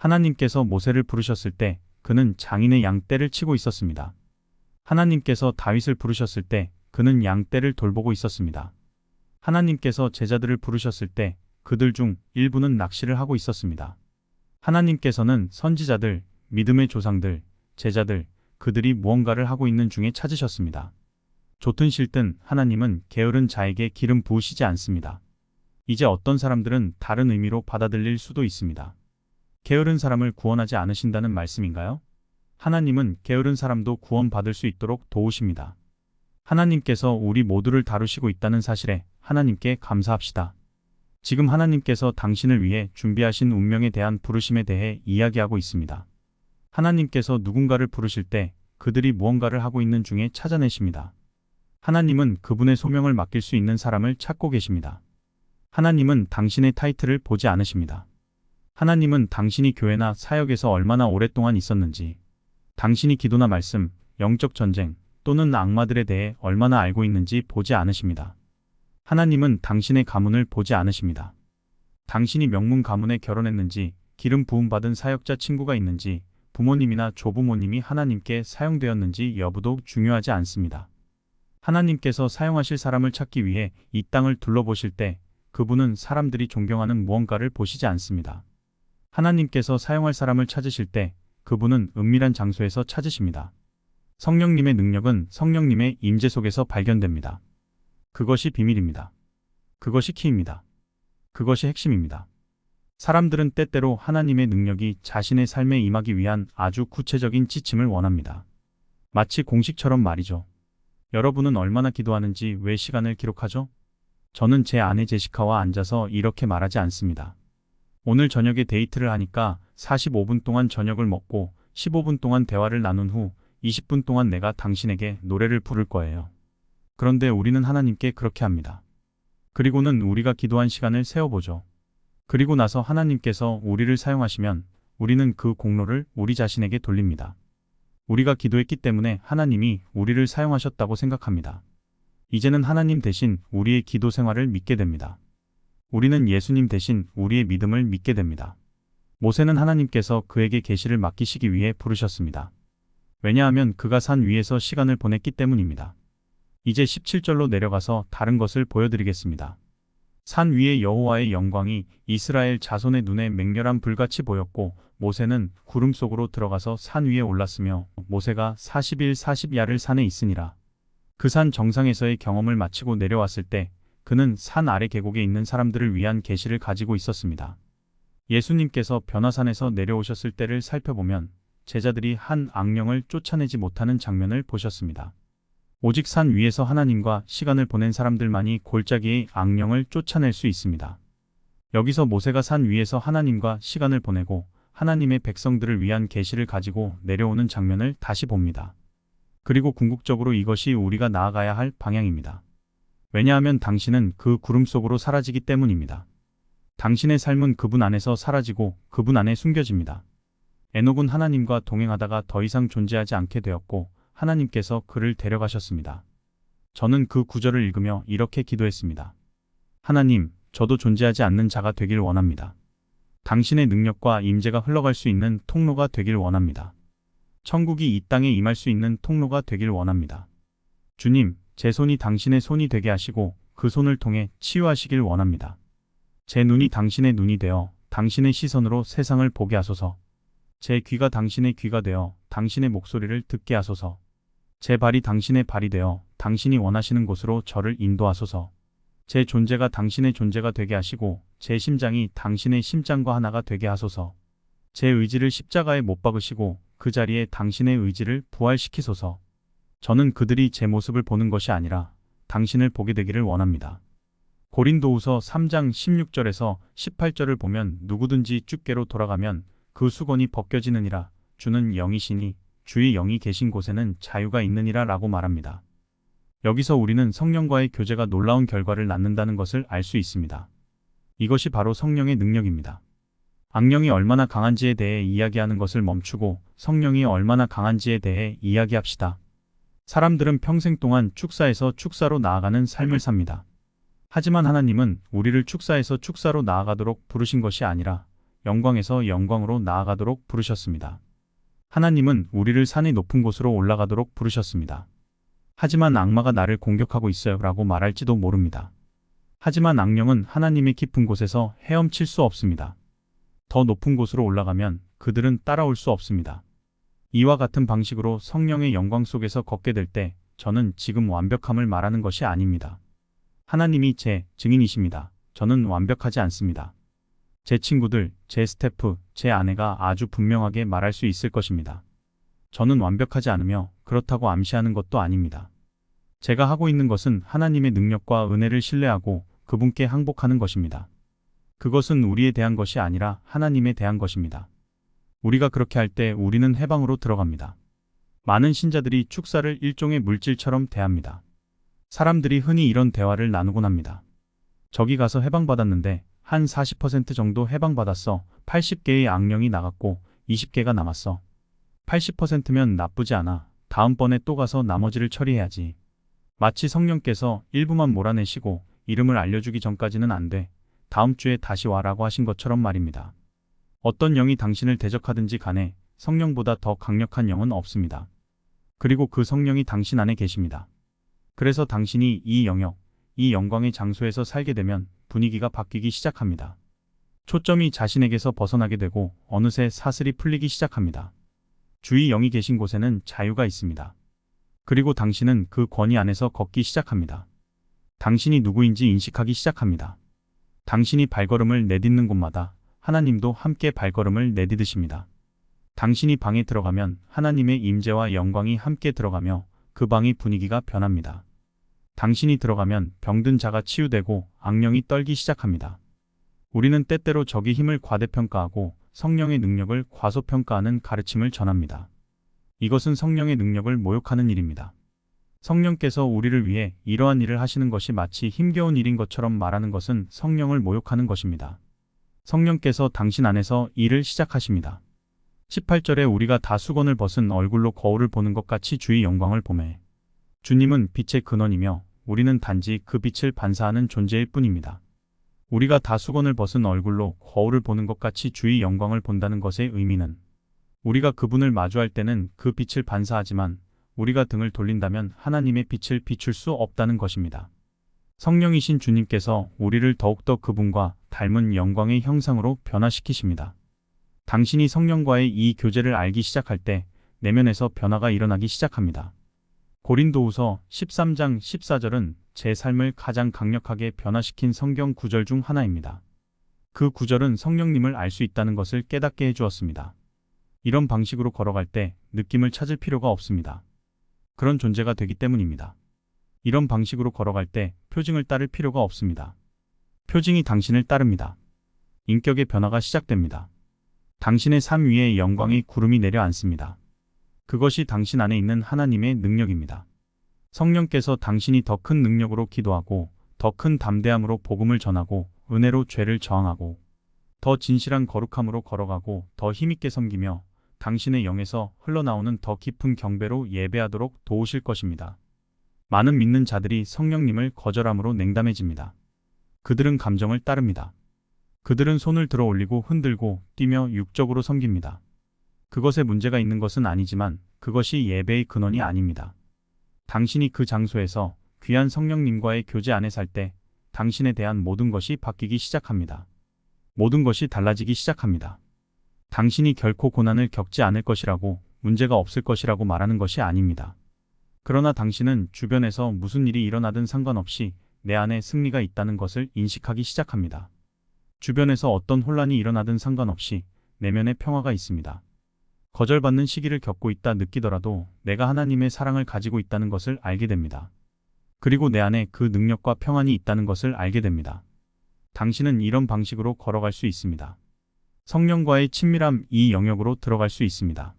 하나님께서 모세를 부르셨을 때 그는 장인의 양떼를 치고 있었습니다. 하나님께서 다윗을 부르셨을 때 그는 양떼를 돌보고 있었습니다. 하나님께서 제자들을 부르셨을 때 그들 중 일부는 낚시를 하고 있었습니다. 하나님께서는 선지자들, 믿음의 조상들, 제자들, 그들이 무언가를 하고 있는 중에 찾으셨습니다. 좋든 싫든 하나님은 게으른 자에게 기름 부으시지 않습니다. 이제 어떤 사람들은 다른 의미로 받아들일 수도 있습니다. 게으른 사람을 구원하지 않으신다는 말씀인가요? 하나님은 게으른 사람도 구원받을 수 있도록 도우십니다. 하나님께서 우리 모두를 다루시고 있다는 사실에 하나님께 감사합시다. 지금 하나님께서 당신을 위해 준비하신 운명에 대한 부르심에 대해 이야기하고 있습니다. 하나님께서 누군가를 부르실 때 그들이 무언가를 하고 있는 중에 찾아내십니다. 하나님은 그분의 소명을 맡길 수 있는 사람을 찾고 계십니다. 하나님은 당신의 타이틀을 보지 않으십니다. 하나님은 당신이 교회나 사역에서 얼마나 오랫동안 있었는지, 당신이 기도나 말씀, 영적 전쟁 또는 악마들에 대해 얼마나 알고 있는지 보지 않으십니다. 하나님은 당신의 가문을 보지 않으십니다. 당신이 명문 가문에 결혼했는지, 기름 부음받은 사역자 친구가 있는지, 부모님이나 조부모님이 하나님께 사용되었는지 여부도 중요하지 않습니다. 하나님께서 사용하실 사람을 찾기 위해 이 땅을 둘러보실 때 그분은 사람들이 존경하는 무언가를 보시지 않습니다. 하나님께서 사용할 사람을 찾으실 때 그분은 은밀한 장소에서 찾으십니다. 성령님의 능력은 성령님의 임재 속에서 발견됩니다. 그것이 비밀입니다. 그것이 키입니다. 그것이 핵심입니다. 사람들은 때때로 하나님의 능력이 자신의 삶에 임하기 위한 아주 구체적인 지침을 원합니다. 마치 공식처럼 말이죠. 여러분은 얼마나 기도하는지 왜 시간을 기록하죠? 저는 제 아내 제시카와 앉아서 이렇게 말하지 않습니다. 오늘 저녁에 데이트를 하니까 45분 동안 저녁을 먹고 15분 동안 대화를 나눈 후 20분 동안 내가 당신에게 노래를 부를 거예요. 그런데 우리는 하나님께 그렇게 합니다. 그리고는 우리가 기도한 시간을 세어보죠. 그리고 나서 하나님께서 우리를 사용하시면 우리는 그 공로를 우리 자신에게 돌립니다. 우리가 기도했기 때문에 하나님이 우리를 사용하셨다고 생각합니다. 이제는 하나님 대신 우리의 기도 생활을 믿게 됩니다. 우리는 예수님 대신 우리의 믿음을 믿게 됩니다. 모세는 하나님께서 그에게 계시를 맡기시기 위해 부르셨습니다. 왜냐하면 그가 산 위에서 시간을 보냈기 때문입니다. 이제 17절로 내려가서 다른 것을 보여드리겠습니다. 산 위에 여호와의 영광이 이스라엘 자손의 눈에 맹렬한 불같이 보였고 모세는 구름 속으로 들어가서 산 위에 올랐으며 모세가 40일 40야를 산에 있으니라. 그 산 정상에서의 경험을 마치고 내려왔을 때 그는 산 아래 계곡에 있는 사람들을 위한 계시를 가지고 있었습니다. 예수님께서 변화산에서 내려오셨을 때를 살펴보면 제자들이 한 악령을 쫓아내지 못하는 장면을 보셨습니다. 오직 산 위에서 하나님과 시간을 보낸 사람들만이 골짜기의 악령을 쫓아낼 수 있습니다. 여기서 모세가 산 위에서 하나님과 시간을 보내고 하나님의 백성들을 위한 계시를 가지고 내려오는 장면을 다시 봅니다. 그리고 궁극적으로 이것이 우리가 나아가야 할 방향입니다. 왜냐하면 당신은 그 구름 속으로 사라지기 때문입니다. 당신의 삶은 그분 안에서 사라지고 그분 안에 숨겨집니다. 에녹은 하나님과 동행하다가 더 이상 존재하지 않게 되었고 하나님께서 그를 데려가셨습니다. 저는 그 구절을 읽으며 이렇게 기도했습니다. 하나님, 저도 존재하지 않는 자가 되길 원합니다. 당신의 능력과 임재가 흘러갈 수 있는 통로가 되길 원합니다. 천국이 이 땅에 임할 수 있는 통로가 되길 원합니다. 주님, 제 손이 당신의 손이 되게 하시고 그 손을 통해 치유하시길 원합니다. 제 눈이 당신의 눈이 되어 당신의 시선으로 세상을 보게 하소서. 제 귀가 당신의 귀가 되어 당신의 목소리를 듣게 하소서. 제 발이 당신의 발이 되어 당신이 원하시는 곳으로 저를 인도하소서. 제 존재가 당신의 존재가 되게 하시고 제 심장이 당신의 심장과 하나가 되게 하소서. 제 의지를 십자가에 못 박으시고 그 자리에 당신의 의지를 부활시키소서. 저는 그들이 제 모습을 보는 것이 아니라 당신을 보게 되기를 원합니다. 고린도후서 3장 16절에서 18절을 보면 누구든지 주께로 돌아가면 그 수건이 벗겨지느니라. 주는 영이시니 주의 영이 계신 곳에는 자유가 있느니라 라고 말합니다. 여기서 우리는 성령과의 교제가 놀라운 결과를 낳는다는 것을 알 수 있습니다. 이것이 바로 성령의 능력입니다. 악령이 얼마나 강한지에 대해 이야기하는 것을 멈추고 성령이 얼마나 강한지에 대해 이야기합시다. 사람들은 평생 동안 축사에서 축사로 나아가는 삶을 삽니다. 하지만 하나님은 우리를 축사에서 축사로 나아가도록 부르신 것이 아니라 영광에서 영광으로 나아가도록 부르셨습니다. 하나님은 우리를 산의 높은 곳으로 올라가도록 부르셨습니다. 하지만 악마가 나를 공격하고 있어요 라고 말할지도 모릅니다. 하지만 악령은 하나님의 깊은 곳에서 헤엄칠 수 없습니다. 더 높은 곳으로 올라가면 그들은 따라올 수 없습니다. 이와 같은 방식으로 성령의 영광 속에서 걷게 될 때 저는 지금 완벽함을 말하는 것이 아닙니다. 하나님이 제 증인이십니다. 저는 완벽하지 않습니다. 제 친구들, 제 스태프, 제 아내가 아주 분명하게 말할 수 있을 것입니다. 저는 완벽하지 않으며 그렇다고 암시하는 것도 아닙니다. 제가 하고 있는 것은 하나님의 능력과 은혜를 신뢰하고 그분께 항복하는 것입니다. 그것은 우리에 대한 것이 아니라 하나님에 대한 것입니다. 우리가 그렇게 할 때 우리는 해방으로 들어갑니다. 많은 신자들이 축사를 일종의 물질처럼 대합니다. 사람들이 흔히 이런 대화를 나누곤 합니다. 저기 가서 해방받았는데 한 40% 정도 해방받았어. 80개의 악령이 나갔고 20개가 남았어. 80%면 나쁘지 않아. 다음번에 또 가서 나머지를 처리해야지. 마치 성령께서 일부만 몰아내시고 이름을 알려주기 전까지는 안 돼. 다음 주에 다시 와라고 하신 것처럼 말입니다. 어떤 영이 당신을 대적하든지 간에 성령보다 더 강력한 영은 없습니다. 그리고 그 성령이 당신 안에 계십니다. 그래서 당신이 이 영역, 이 영광의 장소에서 살게 되면 분위기가 바뀌기 시작합니다. 초점이 자신에게서 벗어나게 되고 어느새 사슬이 풀리기 시작합니다. 주의 영이 계신 곳에는 자유가 있습니다. 그리고 당신은 그 권위 안에서 걷기 시작합니다. 당신이 누구인지 인식하기 시작합니다. 당신이 발걸음을 내딛는 곳마다 하나님도 함께 발걸음을 내딛으십니다. 당신이 방에 들어가면 하나님의 임재와 영광이 함께 들어가며 그 방의 분위기가 변합니다. 당신이 들어가면 병든 자가 치유되고 악령이 떨기 시작합니다. 우리는 때때로 적의 힘을 과대평가하고 성령의 능력을 과소평가하는 가르침을 전합니다. 이것은 성령의 능력을 모욕하는 일입니다. 성령께서 우리를 위해 이러한 일을 하시는 것이 마치 힘겨운 일인 것처럼 말하는 것은 성령을 모욕하는 것입니다. 성령께서 당신 안에서 일을 시작하십니다. 18절에 우리가 다 수건을 벗은 얼굴로 거울을 보는 것 같이 주의 영광을 보매. 주님은 빛의 근원이며 우리는 단지 그 빛을 반사하는 존재일 뿐입니다. 우리가 다 수건을 벗은 얼굴로 거울을 보는 것 같이 주의 영광을 본다는 것의 의미는 우리가 그분을 마주할 때는 그 빛을 반사하지만 우리가 등을 돌린다면 하나님의 빛을 비출 수 없다는 것입니다. 성령이신 주님께서 우리를 더욱더 그분과 닮은 영광의 형상으로 변화시키십니다. 당신이 성령과의 이 교제를 알기 시작할 때 내면에서 변화가 일어나기 시작합니다. 고린도후서 13장 14절은 제 삶을 가장 강력하게 변화시킨 성경 구절 중 하나입니다. 그 구절은 성령님을 알 수 있다는 것을 깨닫게 해주었습니다. 이런 방식으로 걸어갈 때 느낌을 찾을 필요가 없습니다. 그런 존재가 되기 때문입니다. 이런 방식으로 걸어갈 때 표징을 따를 필요가 없습니다. 표징이 당신을 따릅니다. 인격의 변화가 시작됩니다. 당신의 삶 위에 영광의 구름이 내려앉습니다. 그것이 당신 안에 있는 하나님의 능력입니다. 성령께서 당신이 더 큰 능력으로 기도하고 더 큰 담대함으로 복음을 전하고 은혜로 죄를 저항하고 더 진실한 거룩함으로 걸어가고 더 힘있게 섬기며 당신의 영에서 흘러나오는 더 깊은 경배로 예배하도록 도우실 것입니다. 많은 믿는 자들이 성령님을 거절함으로 냉담해집니다. 그들은 감정을 따릅니다. 그들은 손을 들어 올리고 흔들고 뛰며 육적으로 섬깁니다. 그것에 문제가 있는 것은 아니지만 그것이 예배의 근원이 아닙니다. 당신이 그 장소에서 귀한 성령님과의 교제 안에 살 때 당신에 대한 모든 것이 바뀌기 시작합니다. 모든 것이 달라지기 시작합니다. 당신이 결코 고난을 겪지 않을 것이라고, 문제가 없을 것이라고 말하는 것이 아닙니다. 그러나 당신은 주변에서 무슨 일이 일어나든 상관없이 내 안에 승리가 있다는 것을 인식하기 시작합니다. 주변에서 어떤 혼란이 일어나든 상관없이 내면에 평화가 있습니다. 거절받는 시기를 겪고 있다 느끼더라도 내가 하나님의 사랑을 가지고 있다는 것을 알게 됩니다. 그리고 내 안에 그 능력과 평안이 있다는 것을 알게 됩니다. 당신은 이런 방식으로 걸어갈 수 있습니다. 성령과의 친밀함 이 영역으로 들어갈 수 있습니다.